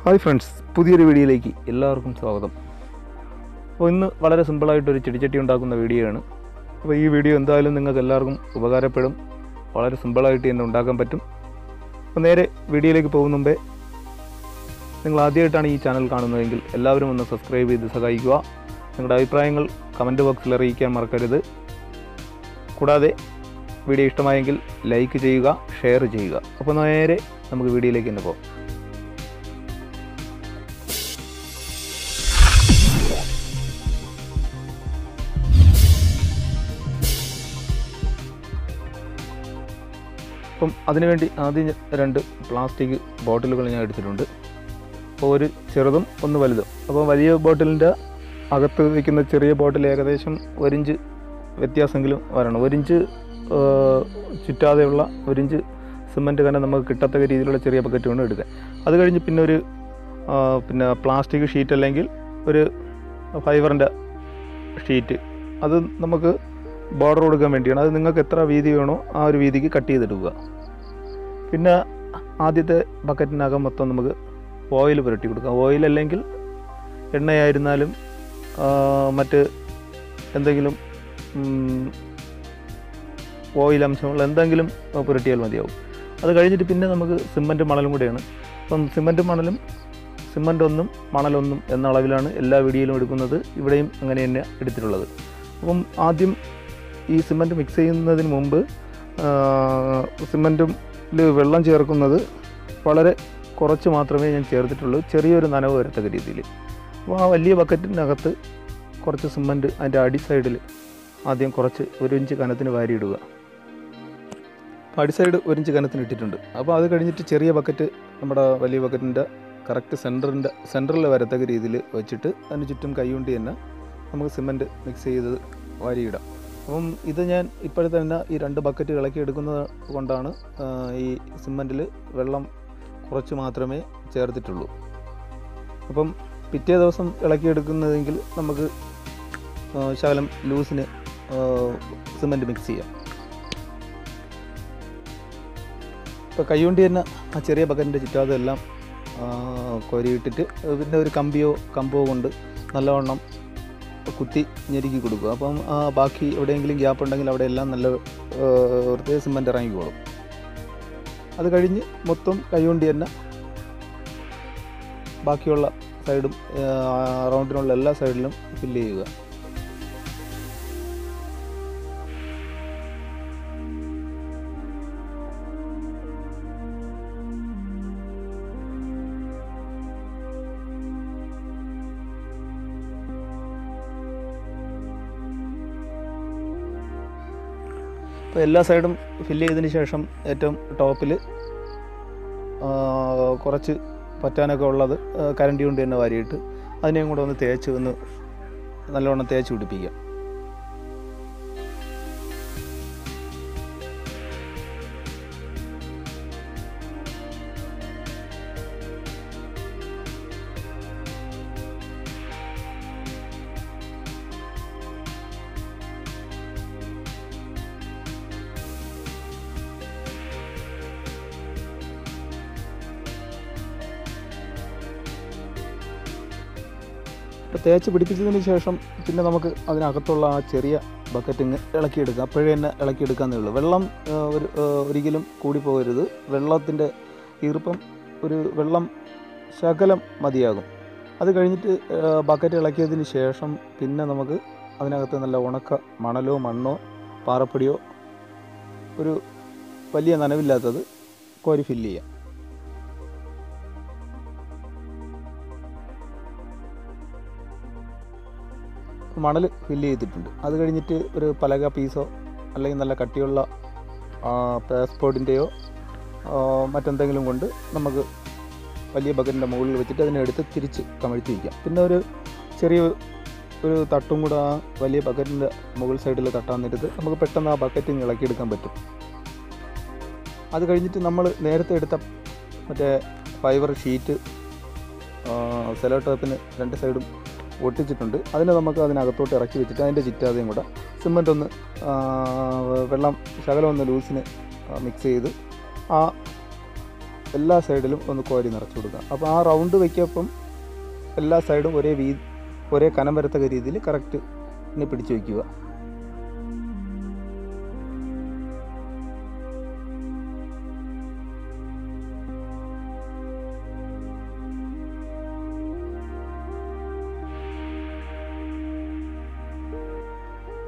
Hi friends, പുതിയൊരു വീഡിയോയിലേക്ക് എല്ലാവർക്കും സ്വാഗതം. അപ്പോൾ ഇന്ന് വളരെ സിമ്പിളായിട്ടൊരു ചെടിച്ചട്ടി ഉണ്ടാക്കുന്ന വീഡിയോ ആണ്. അപ്പോൾ ഈ വീഡിയോ എന്തായാലും നിങ്ങൾക്ക് എല്ലാവർക്കും ഉപകാരപ്പെടും. വളരെ സിമ്പിളായിട്ട് തന്നെ ഉണ്ടാക്കാൻ പറ്റും. അപ്പോൾ നേരെ വീഡിയോയിലേക്ക് പോകുന്ന മുമ്പേ നിങ്ങൾ ആദ്യമായിട്ടാണ് ഈ ചാനൽ കാണുന്നതെങ്കിൽ എല്ലാവരും ഒന്ന് സബ്സ്ക്രൈബ് ചെയ്ത് സഹായിക്കുക. നിങ്ങളുടെ അഭിപ്രായങ്ങൾ കമൻറ്റ് ബോക്സിൽ അറിയിക്കാൻ മറക്കരുത്. കൂടാതെ വീഡിയോ ഇഷ്ടമായെങ്കിൽ ലൈക്ക് ചെയ്യുക, ഷെയർ ചെയ്യുക. അപ്പോൾ നേരെ നമുക്ക് വീഡിയോയിലേക്ക് തന്നെ പോകാം. അപ്പം അതിനുവേണ്ടി ആദ്യം 2 പ്ലാസ്റ്റിക് ബോട്ടിലുകൾ ഞാൻ എടുത്തിട്ടുണ്ട്. അപ്പോൾ ഒരു ചെറുതും ഒന്ന് വലുതും. അപ്പോൾ വലിയ ബോട്ടിലിൻ്റെ അകത്ത് വയ്ക്കുന്ന ചെറിയ ബോട്ടിൽ ഏകദേശം 1 ഇഞ്ച് വ്യത്യാസമെങ്കിലും വരണം. 1 ഇഞ്ച് ചുറ്റാതെയുള്ള 1 ഇഞ്ച് സിമൻറ്റ് തന്നെ നമുക്ക് കിട്ടത്തക്ക രീതിയിലുള്ള ചെറിയ ബക്കറ്റ് വേണം എടുക്കാൻ. അത് കഴിഞ്ഞ് പിന്നെ ഒരു പ്ലാസ്റ്റിക് ഷീറ്റ് അല്ലെങ്കിൽ ഒരു ഫൈബറിൻ്റെ ഷീറ്റ്, അത് നമുക്ക് ബോർഡർ കൊടുക്കാൻ വേണ്ടിയാണ്. അത് നിങ്ങൾക്ക് എത്ര വീതി വേണോ ആ ഒരു വീതിക്ക് കട്ട് ചെയ്തെടുക്കുക. പിന്നെ ആദ്യത്തെ ബക്കറ്റിനകം മൊത്തം നമുക്ക് ഓയിൽ പുരട്ടി കൊടുക്കാം. ഓയിൽ അല്ലെങ്കിൽ എണ്ണയായിരുന്നാലും മറ്റ് എന്തെങ്കിലും ഓയിൽ അംശമുള്ള എന്തെങ്കിലും പുരട്ടിയാൽ മതിയാവും. അത് കഴിഞ്ഞിട്ട് പിന്നെ നമുക്ക് സിമൻറ്റ് മണലും കൂടെയാണ്. അപ്പം സിമൻറ്റ് ഒന്നും മണലൊന്നും എന്ന അളവിലാണ് എല്ലാ വീഡിയോയിലും എടുക്കുന്നത്. ഇവിടെയും അങ്ങനെ തന്നെ എടുത്തിട്ടുള്ളത്. അപ്പം ആദ്യം ഈ സിമൻറ്റ് മിക്സ് ചെയ്യുന്നതിന് മുമ്പ് സിമൻറ്റിൽ വെള്ളം ചേർക്കുന്നത് വളരെ കുറച്ച് മാത്രമേ ഞാൻ ചേർത്തിട്ടുള്ളൂ, ചെറിയൊരു നനവ് വരത്തക്ക രീതിയിൽ. അപ്പോൾ ആ വലിയ ബക്കറ്റിനകത്ത് കുറച്ച് സിമൻറ്റ് അതിൻ്റെ അടി സൈഡിൽ ആദ്യം കുറച്ച് 1 ഇഞ്ച് കനത്തിന് വാരിയിടുക. അപ്പോൾ അടി സൈഡ് 1 ഇഞ്ച് കനത്തിന് ഇട്ടിട്ടുണ്ട്. അപ്പോൾ അത് കഴിഞ്ഞിട്ട് ചെറിയ ബക്കറ്റ് നമ്മുടെ വലിയ ബക്കറ്റിൻ്റെ കറക്റ്റ് സെൻറ്ററിൽ വരത്തക്ക രീതിയിൽ വെച്ചിട്ട് അതിന് ചുറ്റും കൈകൊണ്ട് തന്നെ നമുക്ക് സിമൻറ്റ് മിക്സ് ചെയ്ത് വാരിയിടാം. അപ്പം ഇത് ഞാൻ ഇപ്പോഴത്തെ തന്നെ ഈ 2 ബക്കറ്റ് ഇളക്കി എടുക്കുന്നത് കൊണ്ടാണ് ഈ സിമൻറ്റിൽ വെള്ളം കുറച്ച് മാത്രമേ ചേർത്തിട്ടുള്ളൂ. അപ്പം പിറ്റേ ദിവസം ഇളക്കിയെടുക്കുന്നതെങ്കിൽ നമുക്ക് ശകലം ലൂസിന് സിമൻറ്റ് മിക്സ് ചെയ്യാം. ഇപ്പോൾ കൈകൊണ്ട് തന്നെ ആ ചെറിയ ബക്കറ്റിൻ്റെ ചുറ്റാതെല്ലാം കോരിയിട്ടിട്ട് പിന്നെ ഒരു കമ്പോ കൊണ്ട് നല്ലവണ്ണം കുത്തി ഞെരുക്കി കൊടുക്കുക. അപ്പം ബാക്കി എവിടെയെങ്കിലും ഗ്യാപ്പ് ഉണ്ടെങ്കിൽ അവിടെ എല്ലാം നല്ല വൃത്തിയായി സിമൻറ്റ് ഇറങ്ങിക്കോളും. അത് കഴിഞ്ഞ് മൊത്തം കൈകൊണ്ട് തന്നെ ബാക്കിയുള്ള സൈഡും റൗണ്ടിനുള്ള എല്ലാ സൈഡിലും ഫില്ല് ചെയ്യുക. അപ്പോൾ എല്ലാ സൈഡും ഫില്ല് ചെയ്തതിന് ശേഷം ഏറ്റവും ടോപ്പിൽ കുറച്ച് പറ്റാനൊക്കെ ഉള്ളത് കരണ്ടി കൊണ്ട് തന്നെ വാരിയിട്ട് അതിനെയും കൂടെ ഒന്ന് നല്ലവണ്ണം തേച്ച് പിടിപ്പിക്കുക. ഇപ്പോൾ തേച്ച് പിടിപ്പിച്ചതിന് ശേഷം പിന്നെ നമുക്ക് അതിനകത്തുള്ള ആ ചെറിയ ബക്കറ്റിങ് ഇളക്കിയെടുക്കുക. അപ്പോഴേ തന്നെ ഇളക്കിയെടുക്കാന്നേ ഉള്ളൂ. വെള്ളം ഒരിക്കലും കൂടിപ്പോകരുത്. വെള്ളത്തിൻ്റെ ഈർപ്പം വെള്ളം ശകലം മതിയാകും. അത് കഴിഞ്ഞിട്ട് ബക്കറ്റ് ഇളക്കിയതിന് ശേഷം പിന്നെ നമുക്ക് അതിനകത്ത് നല്ല ഉണക്ക മണലോ മണ്ണോ പാറപ്പൊടിയോ ഒരു വലിയ നനവില്ലാത്തത് കോരി ഫില്ല് ചെയ്യാം. മണൽ ഫില്ല് ചെയ്തിട്ടുണ്ട്. അത് കഴിഞ്ഞിട്ട് ഒരു പലക പീസോ അല്ലെങ്കിൽ നല്ല കട്ടിയുള്ള പാസ്പോർട്ടിൻ്റെയോ മറ്റെന്തെങ്കിലും കൊണ്ട് നമുക്ക് വലിയ ബക്കറ്റിൻ്റെ മുകളിൽ വെച്ചിട്ട് അതിനെ എടുത്ത് തിരിച്ച് കമഴ്ത്തി വയ്ക്കാം. പിന്നെ ഒരു തട്ടും കൂടെ ആ വലിയ ബക്കറ്റിൻ്റെ മുകൾ സൈഡിൽ തട്ടാൻ നേരത്ത് നമുക്ക് പെട്ടെന്ന് ആ ബക്കറ്റിൽ ഇളക്കിയെടുക്കാൻ പറ്റും. അത് കഴിഞ്ഞിട്ട് നമ്മൾ നേരത്തെ എടുത്ത മറ്റേ ഫൈബർ ഷീറ്റ് സെലോ ടേപ്പിന് 2 സൈഡും ഒട്ടിച്ചിട്ടുണ്ട്. അതിനെ നമുക്ക് അതിനകത്തോട്ട് ഇറക്കി വെച്ചിട്ട് അതിൻ്റെ ചുറ്റാതെയും കൂടെ സിമൻറ്റ് വെള്ളം ശകലം ലൂസിന് മിക്സ് ചെയ്ത് ആ എല്ലാ സൈഡിലും ഒന്ന് കോരി നിറച്ച് കൊടുക്കുക. അപ്പോൾ ആ റൗണ്ട് വയ്ക്കപ്പം എല്ലാ സൈഡും ഒരേ കനം വരത്തക്ക രീതിയിൽ കറക്റ്റ് ഇനി പിടിച്ച് വയ്ക്കുക.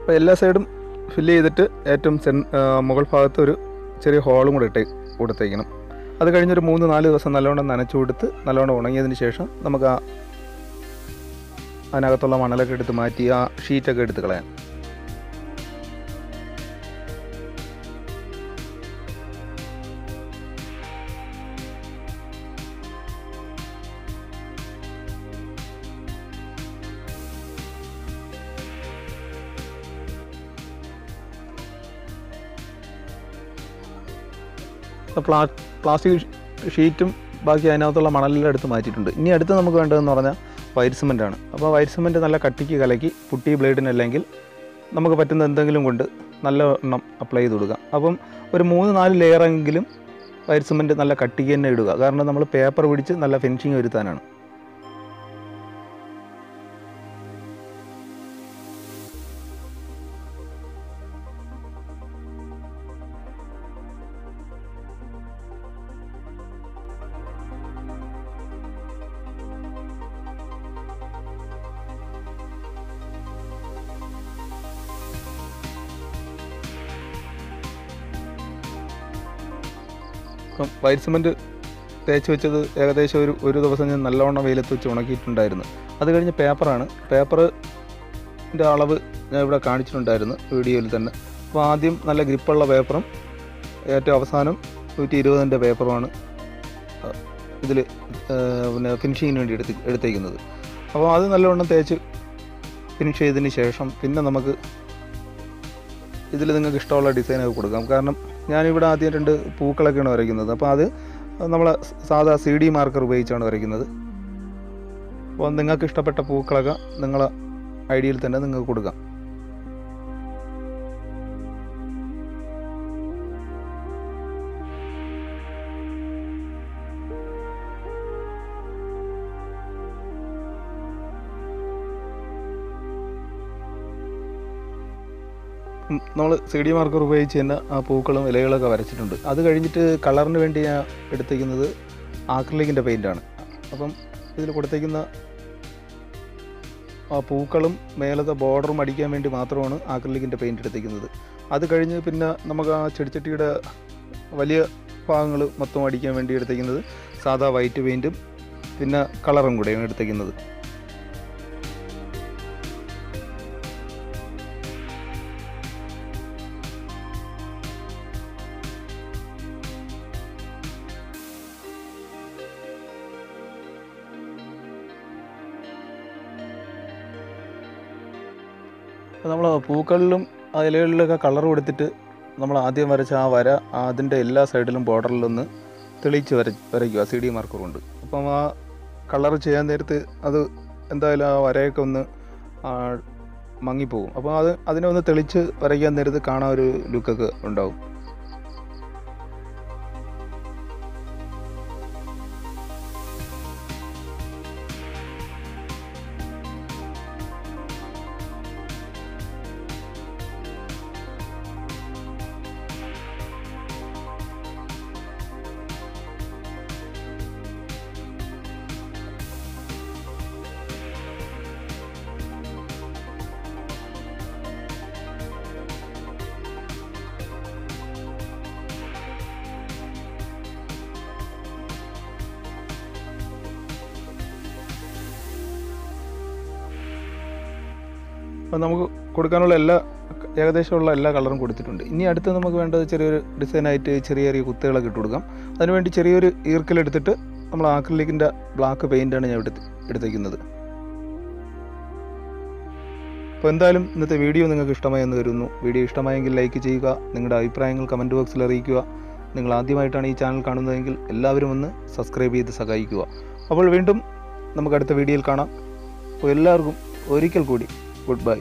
അപ്പോൾ എല്ലാ സൈഡും ഫില്ല് ചെയ്തിട്ട് ഏറ്റവും മുകൾ ഭാഗത്ത് ഒരു ചെറിയ ഹോളും കൂടെ കൊടുത്തേക്കണം. അത് കഴിഞ്ഞൊരു 3-4 ദിവസം നല്ലോണം നനച്ചു കൊടുത്ത് നല്ലോണം ഉണങ്ങിയതിന് ശേഷം നമുക്ക് അതിനകത്തുള്ള മണലൊക്കെ എടുത്ത് മാറ്റി ആ ഷീറ്റൊക്കെ എടുത്ത് കളയാം. പ്ലാസ്റ്റിക് ഷീറ്റും ബാക്കി അതിനകത്തുള്ള മണലെല്ലാം എടുത്ത് മാറ്റിയിട്ടുണ്ട്. ഇനി അടുത്ത് നമുക്ക് വേണ്ടതെന്ന് പറഞ്ഞാൽ വൈറ്റ് സിമൻ്റാണ്. അപ്പോൾ വൈറ്റ് സിമൻറ്റ് നല്ല കട്ടിക്ക് കലക്കി പുട്ടി ബ്ലേഡിനല്ലെങ്കിൽ നമുക്ക് പറ്റുന്ന എന്തെങ്കിലും കൊണ്ട് നല്ല എണ്ണം അപ്ലൈ ചെയ്ത് കൊടുക്കുക. അപ്പം ഒരു 3-4 ലെയറെങ്കിലും വൈറ്റ് സിമൻറ്റ് നല്ല കട്ടിക്ക് തന്നെ ഇടുക. കാരണം നമ്മൾ പേപ്പർ പിടിച്ച് നല്ല ഫിനിഷിങ് വരുത്താനാണ്. ഇപ്പം വൈറ്റ് സിമൻറ്റ് തേച്ച് വെച്ചത് ഏകദേശം ഒരു ദിവസം ഞാൻ നല്ലവണ്ണം വെയിലത്ത് വെച്ച് ഉണക്കിയിട്ടുണ്ടായിരുന്നു. അത് കഴിഞ്ഞ് പേപ്പറാണ്. പേപ്പറിൻ്റെ അളവ് ഞാൻ ഇവിടെ കാണിച്ചിട്ടുണ്ടായിരുന്നു വീഡിയോയിൽ തന്നെ. അപ്പോൾ ആദ്യം നല്ല ഗ്രിപ്പുള്ള പേപ്പറും ഏറ്റവും അവസാനം 120ൻ്റെ പേപ്പറുമാണ് ഇതിൽ പിന്നെ ഫിനിഷിങ്ങിന് വേണ്ടി എടുത്തേക്കുന്നത്. അപ്പോൾ അത് നല്ലവണ്ണം തേച്ച് ഫിനിഷ് ചെയ്തതിന് ശേഷം പിന്നെ നമുക്ക് ഇതിൽ നിങ്ങൾക്ക് ഇഷ്ടമുള്ള ഡിസൈനൊക്കെ കൊടുക്കാം. കാരണം ഞാനിവിടെ ആദ്യം 2 പൂക്കളൊക്കെയാണ് വരയ്ക്കുന്നത്. അപ്പോൾ അത് നമ്മൾ സാധാ CD മാർക്കർ ഉപയോഗിച്ചാണ് വരയ്ക്കുന്നത്. അപ്പോൾ നിങ്ങൾക്ക് ഇഷ്ടപ്പെട്ട പൂക്കളൊക്കെ നിങ്ങളെ ഐഡിയയിൽ തന്നെ നിങ്ങൾക്ക് കൊടുക്കാം. നമ്മൾ CD മാർക്കർ ഉപയോഗിച്ച് തന്നെ ആ പൂക്കളും ഇലകളൊക്കെ വരച്ചിട്ടുണ്ട്. അത് കഴിഞ്ഞിട്ട് കളറിന് വേണ്ടി ഞാൻ എടുത്തേക്കുന്നത് ആക്രിലിക്കിൻ്റെ പെയിൻ്റാണ്. അപ്പം ഇതിൽ കൊടുത്തേക്കുന്ന ആ പൂക്കളും മേലത്തെ ബോർഡറും അടിക്കാൻ വേണ്ടി മാത്രമാണ് ആക്രിലിക്കിൻ്റെ പെയിൻറ്റ് എടുത്തേക്കുന്നത്. അത് കഴിഞ്ഞ് പിന്നെ നമുക്ക് ആ ചെടിച്ചട്ടിയുടെ വലിയ ഭാഗങ്ങൾ മൊത്തം അടിക്കാൻ വേണ്ടി എടുത്തേക്കുന്നത് സാധാ വൈറ്റ് പെയിൻറ്റും പിന്നെ കളറും കൂടെയാണ് എടുത്തേക്കുന്നത്. നമ്മൾ പൂക്കളിലും ഇലകളിലൊക്കെ കളർ കൊടുത്തിട്ട് നമ്മൾ ആദ്യം വരച്ച ആ വര അതിൻ്റെ എല്ലാ സൈഡിലും ബോർഡറിലൊന്ന് തെളിയിച്ച് വരയ്ക്കുക CD മാർക്കർ കൊണ്ട്. അപ്പം ആ കളർ ചെയ്യാൻ നേരത്ത് അത് എന്തായാലും ആ വരയൊക്കെ ഒന്ന് മങ്ങിപ്പോകും. അപ്പോൾ അതിനെ ഒന്ന് തെളിച്ച് വരയ്ക്കാൻ നേരത്ത് കാണാൻ ഒരു ലുക്കൊക്കെ ഉണ്ടാവും. അപ്പോൾ നമുക്ക് കൊടുക്കാനുള്ള ഏകദേശമുള്ള എല്ലാ കളറും കൊടുത്തിട്ടുണ്ട്. ഇനി അടുത്ത് നമുക്ക് വേണ്ടത് ചെറിയൊരു ഡിസൈനായിട്ട് ചെറിയ കുത്തുകളൊക്കെ ഇട്ട് കൊടുക്കാം. അതിനുവേണ്ടി ചെറിയൊരു ഈർക്കലെടുത്തിട്ട് നമ്മൾ ആക്രിലിക്കിൻ്റെ ബ്ലാക്ക് പെയിൻ്റാണ് ഞാൻ എടുത്തേക്കുന്നത്. അപ്പോൾ എന്തായാലും ഇന്നത്തെ വീഡിയോ നിങ്ങൾക്ക് ഇഷ്ടമായെന്ന് കരുതുന്നു. വീഡിയോ ഇഷ്ടമായെങ്കിൽ ലൈക്ക് ചെയ്യുക, നിങ്ങളുടെ അഭിപ്രായങ്ങൾ കമൻറ്റ് ബോക്സിൽ അറിയിക്കുക. നിങ്ങൾ ആദ്യമായിട്ടാണ് ഈ ചാനൽ കാണുന്നതെങ്കിൽ എല്ലാവരും ഒന്ന് സബ്സ്ക്രൈബ് ചെയ്ത് സഹായിക്കുക. അപ്പോൾ വീണ്ടും നമുക്ക് അടുത്ത വീഡിയോയിൽ കാണാം. അപ്പോൾ എല്ലാവർക്കും ഒരിക്കൽ കൂടി ഗുഡ് ബൈ.